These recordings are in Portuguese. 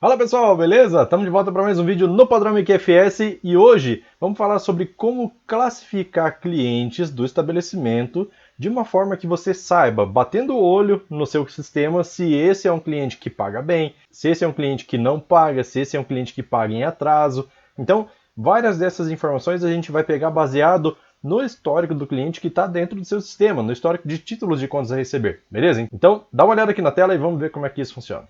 Fala pessoal, beleza? Estamos de volta para mais um vídeo no Padrão MQFS e hoje vamos falar sobre como classificar clientes do estabelecimento de uma forma que você saiba, batendo o olho no seu sistema, se esse é um cliente que paga bem, se esse é um cliente que não paga, se esse é um cliente que paga em atraso. Então, várias dessas informações a gente vai pegar baseado no histórico do cliente que está dentro do seu sistema, no histórico de títulos de contas a receber, beleza? Então, dá uma olhada aqui na tela e vamos ver como é que isso funciona.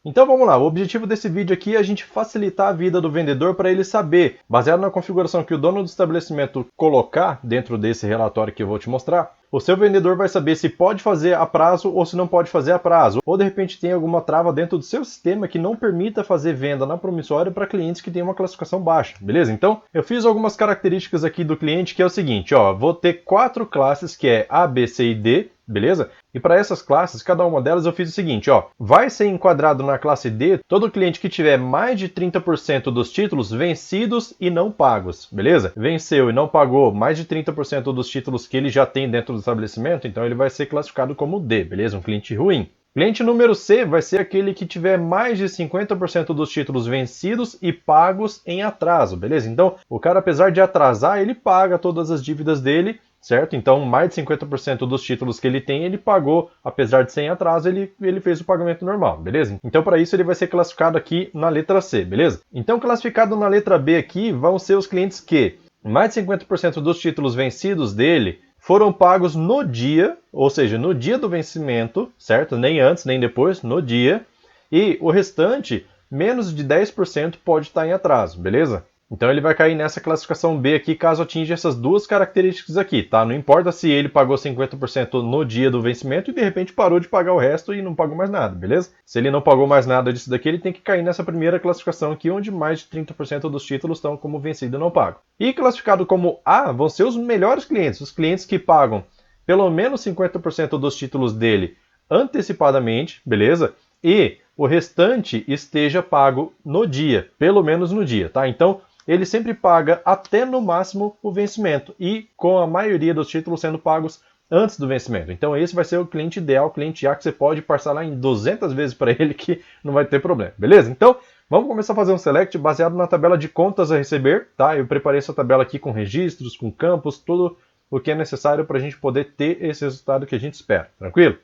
Então vamos lá, o objetivo desse vídeo aqui é a gente facilitar a vida do vendedor para ele saber, baseado na configuração que o dono do estabelecimento colocar dentro desse relatório que eu vou te mostrar, o seu vendedor vai saber se pode fazer a prazo ou se não pode fazer a prazo, ou de repente tem alguma trava dentro do seu sistema que não permita fazer venda na promissória para clientes que têm uma classificação baixa, beleza? Então eu fiz algumas características aqui do cliente que é o seguinte, ó, vou ter 4 classes que é A, B, C e D, beleza? E para essas classes, cada uma delas eu fiz o seguinte, ó, vai ser enquadrado na classe D todo cliente que tiver mais de 30% dos títulos vencidos e não pagos, beleza? Venceu e não pagou mais de 30% dos títulos que ele já tem dentro do estabelecimento, então ele vai ser classificado como D, beleza? Um cliente ruim. Cliente número C vai ser aquele que tiver mais de 50% dos títulos vencidos e pagos em atraso, beleza? Então, o cara, apesar de atrasar, ele paga todas as dívidas dele, certo? Então, mais de 50% dos títulos que ele tem, ele pagou, apesar de ser em atraso, ele fez o pagamento normal, beleza? Então, para isso, ele vai ser classificado aqui na letra C, beleza? Então, classificado na letra B aqui, vão ser os clientes que mais de 50% dos títulos vencidos dele foram pagos no dia, ou seja, no dia do vencimento, certo? Nem antes, nem depois, no dia. E o restante, menos de 10% pode estar em atraso, beleza? Então ele vai cair nessa classificação B aqui, caso atinja essas duas características aqui, tá? Não importa se ele pagou 50% no dia do vencimento e de repente parou de pagar o resto e não pagou mais nada, beleza? Se ele não pagou mais nada disso daqui, ele tem que cair nessa primeira classificação aqui, onde mais de 30% dos títulos estão como vencido e não pago. E classificado como A vão ser os melhores clientes, os clientes que pagam pelo menos 50% dos títulos dele antecipadamente, beleza? E o restante esteja pago no dia, pelo menos no dia, tá? Então, ele sempre paga até no máximo o vencimento e com a maioria dos títulos sendo pagos antes do vencimento. Então esse vai ser o cliente ideal, o cliente A que você pode parcelar em 200 vezes para ele que não vai ter problema, beleza? Então vamos começar a fazer um select baseado na tabela de contas a receber, tá? Eu preparei essa tabela aqui com registros, com campos, tudo o que é necessário para a gente poder ter esse resultado que a gente espera, tranquilo?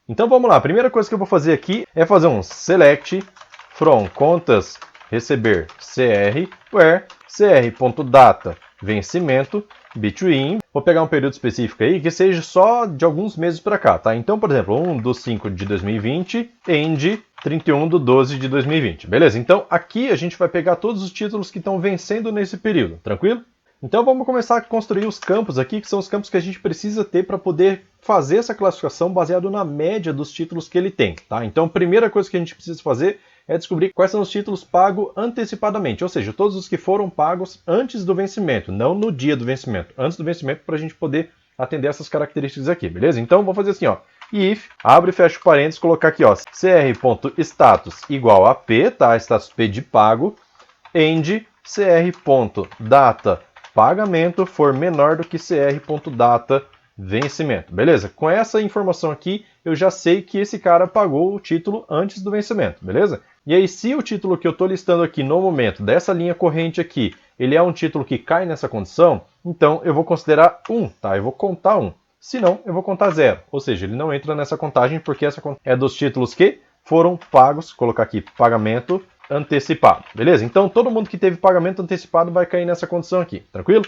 Então vamos lá, a primeira coisa que eu vou fazer aqui é fazer um select from contas receber CR, where cr.data vencimento between, vou pegar um período específico aí que seja só de alguns meses para cá, tá? Então, por exemplo, 1/5 de 2020 end 31/12 de 2020, beleza? Então, aqui a gente vai pegar todos os títulos que estão vencendo nesse período, tranquilo? Então vamos começar a construir os campos aqui, que são os campos que a gente precisa ter para poder fazer essa classificação baseado na média dos títulos que ele tem, tá? Então, a primeira coisa que a gente precisa fazer é descobrir quais são os títulos pagos antecipadamente, ou seja, todos os que foram pagos antes do vencimento, não no dia do vencimento, antes do vencimento para a gente poder atender essas características aqui, beleza? Então vou fazer assim, ó, if, abre e fecha parênteses, colocar aqui, ó, cr.status igual a p, tá? Status p de pago, end cr.data pagamento for menor do que cr.data vencimento, beleza? Com essa informação aqui, eu já sei que esse cara pagou o título antes do vencimento, beleza? E aí, se o título que eu estou listando aqui no momento, dessa linha corrente aqui, ele é um título que cai nessa condição, então eu vou considerar 1, tá? Eu vou contar 1. Se não, eu vou contar 0. Ou seja, ele não entra nessa contagem porque essa é dos títulos que foram pagos, colocar aqui, pagamento antecipado, beleza? Então, todo mundo que teve pagamento antecipado vai cair nessa condição aqui, tranquilo?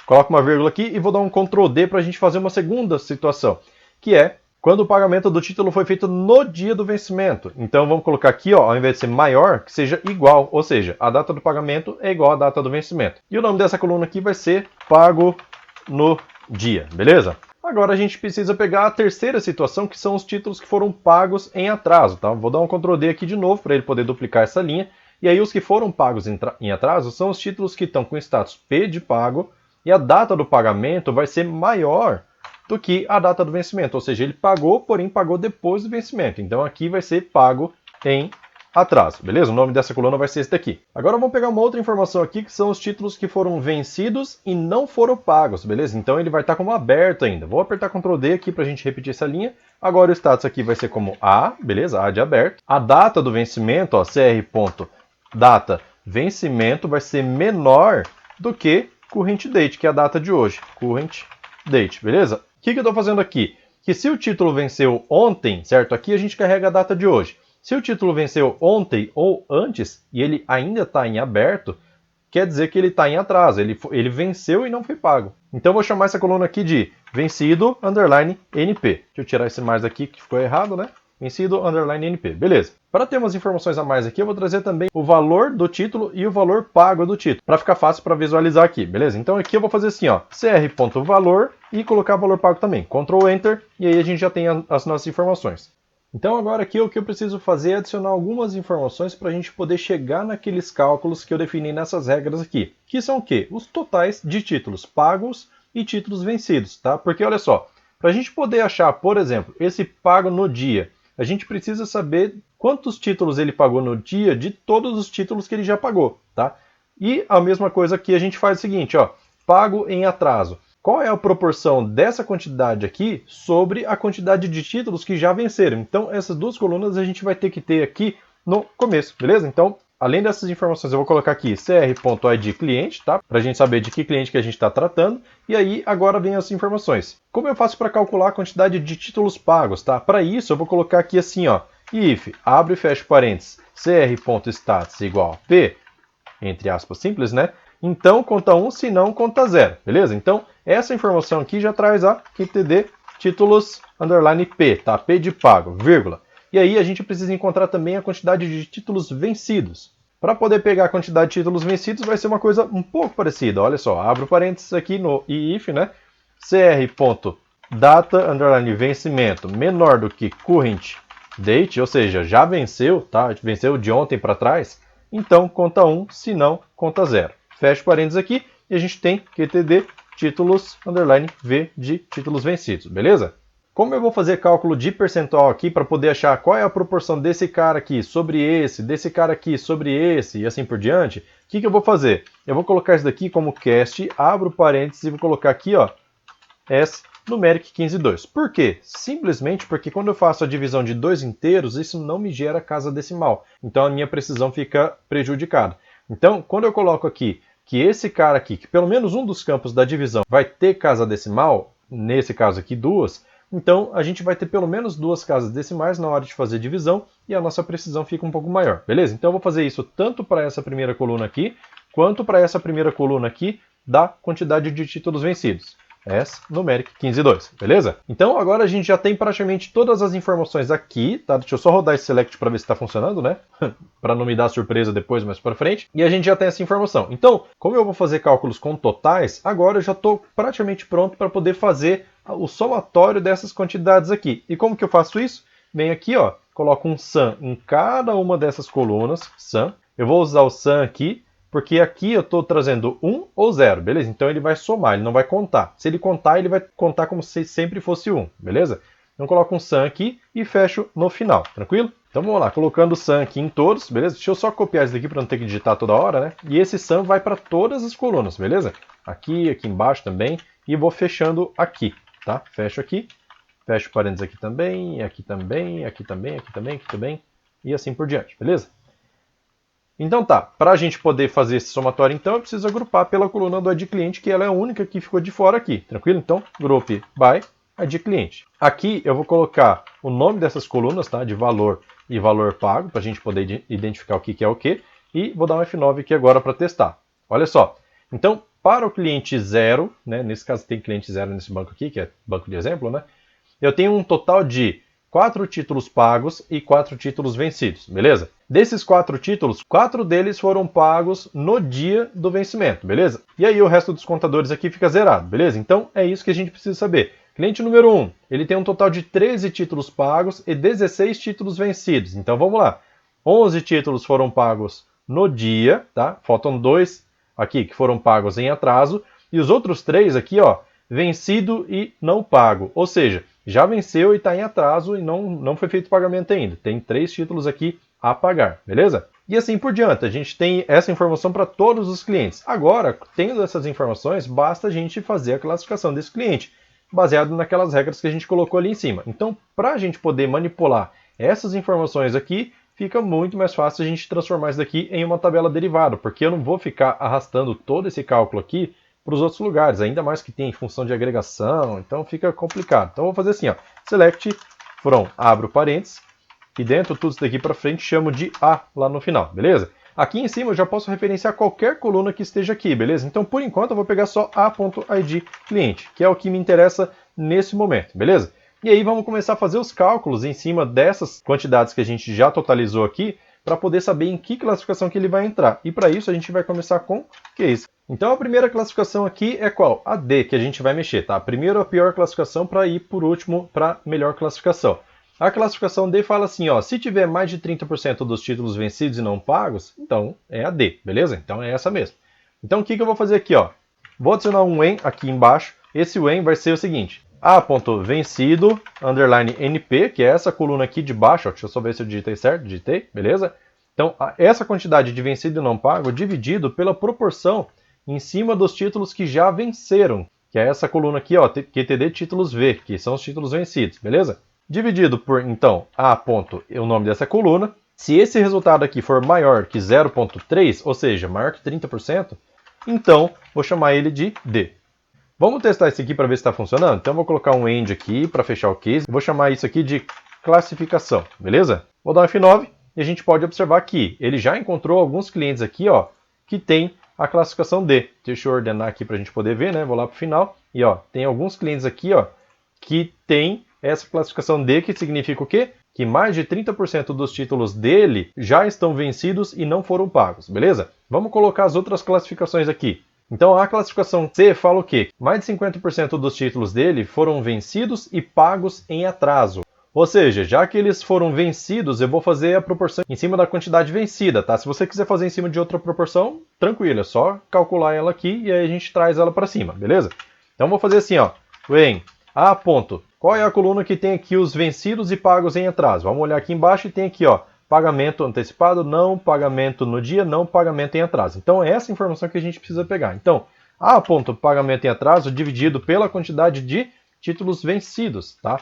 Coloco uma vírgula aqui e vou dar um Ctrl D para a gente fazer uma segunda situação, que é quando o pagamento do título foi feito no dia do vencimento. Então vamos colocar aqui, ó, ao invés de ser maior, que seja igual, ou seja, a data do pagamento é igual à data do vencimento. E o nome dessa coluna aqui vai ser pago no dia, beleza? Agora a gente precisa pegar a terceira situação, que são os títulos que foram pagos em atraso, tá? Vou dar um Ctrl D aqui de novo para ele poder duplicar essa linha. E aí os que foram pagos em atraso são os títulos que estão com status P de pago e a data do pagamento vai ser maior do que a data do vencimento, ou seja, ele pagou, porém pagou depois do vencimento. Então aqui vai ser pago em atraso, beleza? O nome dessa coluna vai ser esse daqui. Agora vamos pegar uma outra informação aqui, que são os títulos que foram vencidos e não foram pagos, beleza? Então ele vai estar como aberto ainda. Vou apertar Ctrl D aqui para a gente repetir essa linha. Agora o status aqui vai ser como A, beleza? A de aberto. A data do vencimento, ó, cr.data vencimento vai ser menor do que current date, que é a data de hoje. Current date, beleza? O que eu estou fazendo aqui? Que se o título venceu ontem, certo? Aqui a gente carrega a data de hoje. Se o título venceu ontem ou antes e ele ainda está em aberto, quer dizer que ele está em atraso, ele venceu e não foi pago. Então eu vou chamar essa coluna aqui de vencido _ NP. Deixa eu tirar esse mais aqui que ficou errado, né? Vencido _ NP. Beleza. Para ter umas informações a mais aqui, eu vou trazer também o valor do título e o valor pago do título, para ficar fácil para visualizar aqui, beleza? Então aqui eu vou fazer assim, ó, cr.valor e colocar valor pago também. Ctrl Enter e aí a gente já tem as nossas informações. Então agora aqui o que eu preciso fazer é adicionar algumas informações para a gente poder chegar naqueles cálculos que eu defini nessas regras aqui. Que são o quê? Os totais de títulos pagos e títulos vencidos, tá? Porque olha só, para a gente poder achar, por exemplo, esse pago no dia, a gente precisa saber quantos títulos ele pagou no dia de todos os títulos que ele já pagou, tá? E a mesma coisa aqui a gente faz o seguinte, ó, pago em atraso. Qual é a proporção dessa quantidade aqui sobre a quantidade de títulos que já venceram? Então, essas duas colunas a gente vai ter que ter aqui no começo, beleza? Então, além dessas informações, eu vou colocar aqui cr.id cliente, tá? Para a gente saber de que cliente que a gente está tratando. E aí, agora vem as informações. Como eu faço para calcular a quantidade de títulos pagos, tá? Para isso, eu vou colocar aqui assim, ó, if, abre e fecha parênteses, cr.status igual a p, entre aspas simples, né? Então, conta 1, se não, conta 0, beleza? Então, essa informação aqui já traz a QTD títulos _ P, tá? P de pago, vírgula. E aí a gente precisa encontrar também a quantidade de títulos vencidos. Para poder pegar a quantidade de títulos vencidos vai ser uma coisa um pouco parecida. Olha só, abro parênteses aqui no if, né? cr.data _ vencimento menor do que current date, ou seja, já venceu, tá? Venceu de ontem para trás. Então, conta 1, se não, conta 0. Fecha parênteses aqui e a gente tem QTD títulos _ V de títulos vencidos, beleza? Como eu vou fazer cálculo de percentual aqui para poder achar qual é a proporção desse cara aqui sobre esse, desse cara aqui sobre esse e assim por diante, o que eu vou fazer? Eu vou colocar isso daqui como cast, abro parênteses e vou colocar aqui, ó, S numeric 15,2. Por quê? Simplesmente porque quando eu faço a divisão de dois inteiros, isso não me gera casa decimal. Então a minha precisão fica prejudicada. Então, quando eu coloco aqui que esse cara aqui, que pelo menos um dos campos da divisão vai ter casa decimal, nesse caso aqui duas, então a gente vai ter pelo menos duas casas decimais na hora de fazer divisão e a nossa precisão fica um pouco maior, beleza? Então eu vou fazer isso tanto para essa primeira coluna aqui, quanto para essa primeira coluna aqui da quantidade de títulos vencidos. S numeric 15,2, beleza? Então agora a gente já tem praticamente todas as informações aqui, tá? Deixa eu só rodar esse select para ver se está funcionando, né? Para não me dar surpresa depois, mais para frente. E a gente já tem essa informação. Então, como eu vou fazer cálculos com totais, agora eu já estou praticamente pronto para poder fazer o somatório dessas quantidades aqui. E como que eu faço isso? Venho aqui, ó, coloco um sum em cada uma dessas colunas, sum. Eu vou usar o sum aqui, porque aqui eu estou trazendo 1 ou 0, beleza? Então ele vai somar, ele não vai contar. Se ele contar, ele vai contar como se sempre fosse 1, beleza? Então coloco um sum aqui e fecho no final, tranquilo? Então vamos lá, colocando o sum aqui em todos, beleza? Deixa eu só copiar isso daqui para não ter que digitar toda hora, né? E esse sum vai para todas as colunas, beleza? Aqui, aqui embaixo também, e vou fechando aqui, tá? Fecho aqui, fecho parênteses aqui também, aqui também, aqui também, aqui também, aqui também, e assim por diante, beleza? Então tá, para a gente poder fazer esse somatório então, eu preciso agrupar pela coluna do ID cliente, que ela é a única que ficou de fora aqui, tranquilo? Então, group by ID cliente. Aqui eu vou colocar o nome dessas colunas, tá? De valor e valor pago, para a gente poder identificar o que é o que, e vou dar um F9 aqui agora para testar. Olha só, então para o cliente 0, né? Nesse caso tem cliente 0 nesse banco aqui, que é banco de exemplo, né? Eu tenho um total de 4 títulos pagos e 4 títulos vencidos, beleza? Desses 4 títulos, 4 deles foram pagos no dia do vencimento, beleza? E aí o resto dos contadores aqui fica zerado, beleza? Então é isso que a gente precisa saber. Cliente número 1, ele tem um total de 13 títulos pagos e 16 títulos vencidos. Então vamos lá. 11 títulos foram pagos no dia, tá? Faltam 2 aqui que foram pagos em atraso. E os outros 3 aqui, ó, vencido e não pago. Ou seja, já venceu e está em atraso e não foi feito pagamento ainda. Tem 3 títulos aqui a pagar, beleza? E assim por diante, a gente tem essa informação para todos os clientes. Agora, tendo essas informações, basta a gente fazer a classificação desse cliente, baseado naquelas regras que a gente colocou ali em cima. Então, para a gente poder manipular essas informações aqui, fica muito mais fácil a gente transformar isso daqui em uma tabela derivada, porque eu não vou ficar arrastando todo esse cálculo aqui para os outros lugares, ainda mais que tem função de agregação, então fica complicado. Então, eu vou fazer assim, ó, select from, abro parênteses, e dentro tudo isso daqui para frente chamo de A lá no final, beleza? Aqui em cima eu já posso referenciar qualquer coluna que esteja aqui, beleza? Então, por enquanto, eu vou pegar só A.id cliente, que é o que me interessa nesse momento, beleza? E aí vamos começar a fazer os cálculos em cima dessas quantidades que a gente já totalizou aqui, para poder saber em que classificação que ele vai entrar. E para isso a gente vai começar com case. Então a primeira classificação aqui é qual? A D, que a gente vai mexer, tá? Primeiro a pior classificação para ir por último para a melhor classificação. A classificação D fala assim, ó, se tiver mais de 30% dos títulos vencidos e não pagos, então é a D, beleza? Então é essa mesmo. Então o que eu vou fazer aqui, ó? Vou adicionar um when aqui embaixo. Esse when vai ser o seguinte, A.vencido, underline NP, que é essa coluna aqui de baixo, ó, deixa eu só ver se eu digitei certo, digitei, beleza? Então essa quantidade de vencido e não pago dividido pela proporção em cima dos títulos que já venceram, que é essa coluna aqui, ó, QTD títulos V, que são os títulos vencidos, beleza? Dividido por, então, A ponto, o nome dessa coluna. Se esse resultado aqui for maior que 0.3, ou seja, maior que 30%, então vou chamar ele de D. Vamos testar isso aqui para ver se está funcionando? Então vou colocar um end aqui para fechar o case. Vou chamar isso aqui de classificação, beleza? Vou dar um F9 e a gente pode observar que ele já encontrou alguns clientes aqui, ó, que tem a classificação D. Deixa eu ordenar aqui para a gente poder ver, né? Vou lá para o final e ó, tem alguns clientes aqui, ó, que tem essa classificação D, que significa o quê? Que mais de 30% dos títulos dele já estão vencidos e não foram pagos, beleza? Vamos colocar as outras classificações aqui. Então a classificação C fala o quê? Mais de 50% dos títulos dele foram vencidos e pagos em atraso. Ou seja, já que eles foram vencidos, eu vou fazer a proporção em cima da quantidade vencida, tá? Se você quiser fazer em cima de outra proporção, tranquilo, é só calcular ela aqui e aí a gente traz ela para cima, beleza? Então vou fazer assim, ó, when A ponto, qual é a coluna que tem aqui os vencidos e pagos em atraso? Vamos olhar aqui embaixo e tem aqui, ó, pagamento antecipado, não, pagamento no dia, não, pagamento em atraso. Então é essa informação que a gente precisa pegar. Então, A ponto, pagamento em atraso dividido pela quantidade de títulos vencidos, tá?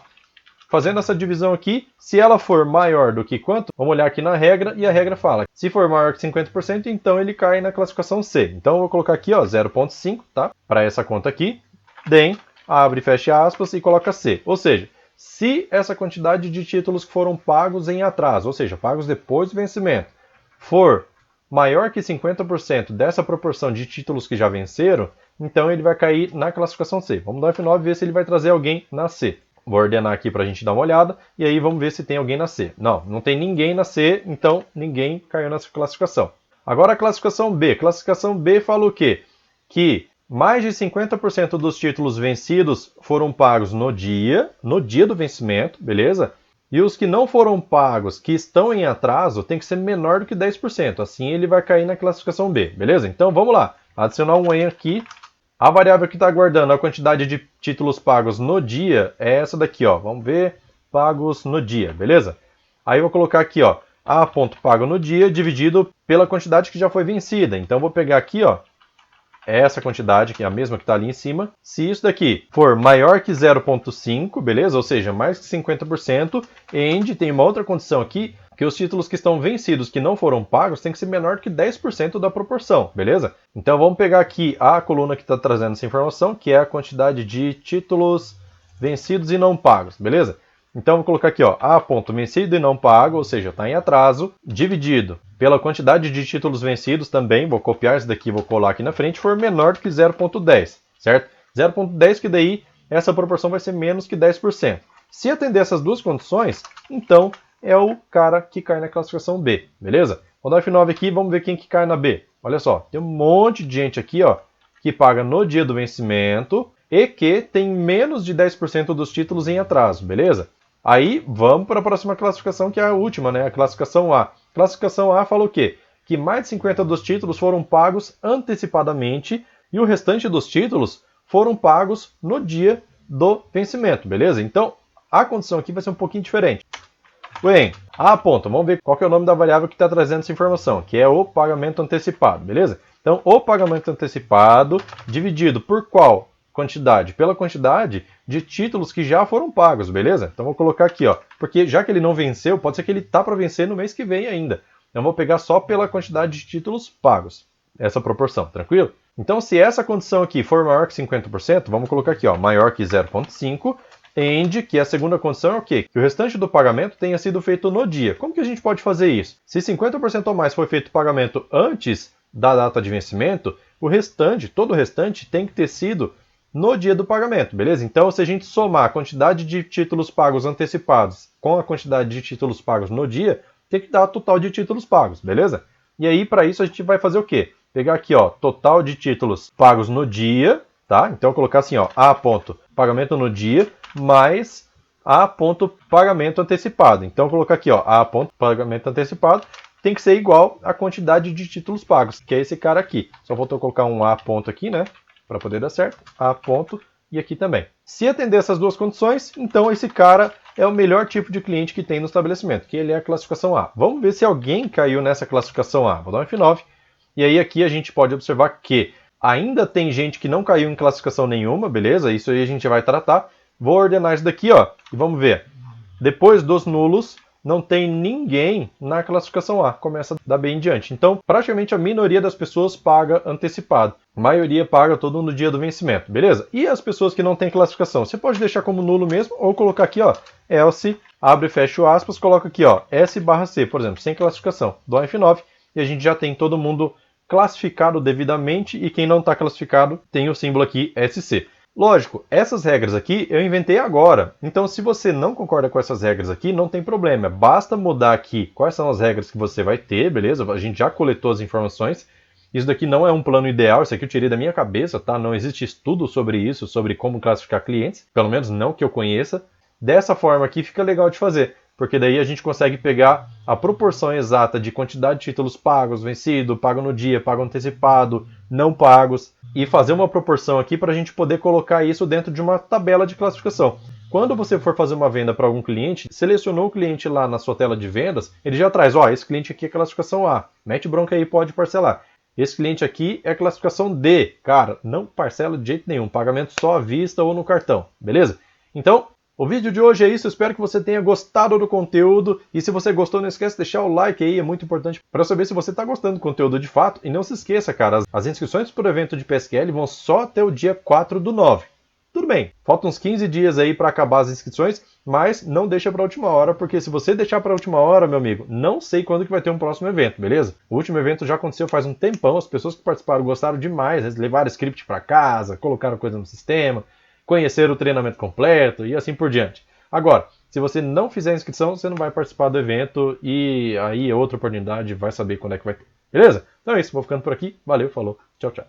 Fazendo essa divisão aqui, se ela for maior do que quanto, vamos olhar aqui na regra e a regra fala, se for maior que 50%, então ele cai na classificação C. Então eu vou colocar aqui, ó, 0.5, tá? Para essa conta aqui, then abre e fecha aspas e coloca C. Ou seja, se essa quantidade de títulos que foram pagos em atraso, ou seja, pagos depois do vencimento, for maior que 50% dessa proporção de títulos que já venceram, então ele vai cair na classificação C. Vamos dar F9 e ver se ele vai trazer alguém na C. Vou ordenar aqui para a gente dar uma olhada e aí vamos ver se tem alguém na C. Não, não tem ninguém na C, então ninguém caiu nessa classificação. Agora a classificação B. Classificação B fala o quê? Que mais de 50% dos títulos vencidos foram pagos no dia do vencimento, beleza? E os que não foram pagos, que estão em atraso, tem que ser menor do que 10%. Assim ele vai cair na classificação B, beleza? Então vamos lá, adicionar um when aqui. A variável que está guardando a quantidade de títulos pagos no dia é essa daqui, ó. Vamos ver, pagos no dia, beleza? Aí eu vou colocar aqui, ó, A ponto pago no dia dividido pela quantidade que já foi vencida. Então eu vou pegar aqui, ó, essa quantidade, que é a mesma que está ali em cima. Se isso daqui for maior que 0.5, beleza? Ou seja, mais que 50%, and tem uma outra condição aqui, que os títulos que estão vencidos, que não foram pagos, tem que ser menor que 10% da proporção, beleza? Então vamos pegar aqui a coluna que está trazendo essa informação, que é a quantidade de títulos vencidos e não pagos, beleza? Então vou colocar aqui, ó, A ponto vencido e não pago, ou seja, está em atraso, dividido pela quantidade de títulos vencidos também, vou copiar isso daqui e vou colar aqui na frente, for menor do que 0.10, certo? 0.10 que daí essa proporção vai ser menos que 10%. Se atender essas duas condições, então é o cara que cai na classificação B, beleza? Vou dar F9 aqui e vamos ver quem que cai na B. Olha só, tem um monte de gente aqui, ó, que paga no dia do vencimento e que tem menos de 10% dos títulos em atraso, beleza? Aí vamos para a próxima classificação, que é a última, né? A classificação A. Classificação A fala o quê? Que mais de 50% dos títulos foram pagos antecipadamente e o restante dos títulos foram pagos no dia do vencimento, beleza? Então, a condição aqui vai ser um pouquinho diferente. Bem, A ponto, vamos ver qual que é o nome da variável que está trazendo essa informação, que é o pagamento antecipado, beleza? Então, o pagamento antecipado dividido por qual quantidade? Pela quantidade de títulos que já foram pagos, beleza? Então, vou colocar aqui, ó, porque já que ele não venceu, pode ser que ele tá para vencer no mês que vem ainda. Então, vou pegar só pela quantidade de títulos pagos, essa proporção, tranquilo? Então, se essa condição aqui for maior que 50%, vamos colocar aqui, ó, maior que 0,5, and, que a segunda condição é o quê? Que o restante do pagamento tenha sido feito no dia. Como que a gente pode fazer isso? Se 50% ou mais foi feito o pagamento antes da data de vencimento, o restante, todo o restante, tem que ter sido no dia do pagamento, beleza? Então, se a gente somar a quantidade de títulos pagos antecipados com a quantidade de títulos pagos no dia, tem que dar o total de títulos pagos, beleza? E aí, para isso, a gente vai fazer o quê? Pegar aqui, ó, total de títulos pagos no dia, tá? Então, colocar assim, ó, A ponto pagamento no dia, mais A ponto pagamento antecipado. Então, colocar aqui, ó, A ponto pagamento antecipado tem que ser igual à quantidade de títulos pagos, que é esse cara aqui. Só faltou colocar um A ponto aqui, né? Para poder dar certo. A ponto e aqui também. Se atender essas duas condições, então esse cara é o melhor tipo de cliente que tem no estabelecimento, que ele é a classificação A. Vamos ver se alguém caiu nessa classificação A. Vou dar um F9. E aí aqui a gente pode observar que ainda tem gente que não caiu em classificação nenhuma, beleza? Isso aí a gente vai tratar. Vou ordenar isso daqui, ó, e vamos ver. Depois dos nulos, não tem ninguém na classificação A. Começa da B em diante. Então, praticamente a minoria das pessoas paga antecipado. A maioria paga todo no dia do vencimento, beleza? E as pessoas que não têm classificação? Você pode deixar como nulo mesmo, ou colocar aqui, ó, else, abre e fecha aspas, coloca aqui, ó, S/C, por exemplo, sem classificação. Dou F9 e a gente já tem todo mundo classificado devidamente e quem não está classificado tem o símbolo aqui SC. Lógico, essas regras aqui eu inventei agora, então se você não concorda com essas regras aqui, não tem problema, basta mudar aqui quais são as regras que você vai ter, beleza? A gente já coletou as informações, isso daqui não é um plano ideal, isso aqui eu tirei da minha cabeça, tá? Não existe estudo sobre isso, sobre como classificar clientes, pelo menos não que eu conheça. Dessa forma aqui fica legal de fazer, porque daí a gente consegue pegar a proporção exata de quantidade de títulos pagos, vencido, pago no dia, pago antecipado, não pagos, e fazer uma proporção aqui para a gente poder colocar isso dentro de uma tabela de classificação. Quando você for fazer uma venda para algum cliente, selecionou o cliente lá na sua tela de vendas, ele já traz, ó, esse cliente aqui é classificação A, mete bronca aí, pode parcelar. Esse cliente aqui é classificação D, cara, não parcela de jeito nenhum, pagamento só à vista ou no cartão, beleza? Então, o vídeo de hoje é isso, espero que você tenha gostado do conteúdo e se você gostou não esquece de deixar o like aí, é muito importante para eu saber se você está gostando do conteúdo de fato. E não se esqueça, cara, as inscrições para o evento de PSQL vão só até o dia 4/9. Tudo bem, faltam uns 15 dias aí para acabar as inscrições, mas não deixa para a última hora, porque se você deixar para a última hora, meu amigo, não sei quando que vai ter um próximo evento, beleza? O último evento já aconteceu faz um tempão, as pessoas que participaram gostaram demais, eles levaram script para casa, colocaram coisa no sistema, conhecer o treinamento completo e assim por diante. Agora, se você não fizer a inscrição, você não vai participar do evento e aí outra oportunidade vai saber quando é que vai ter. Beleza? Então é isso, vou ficando por aqui. Valeu, falou, tchau, tchau.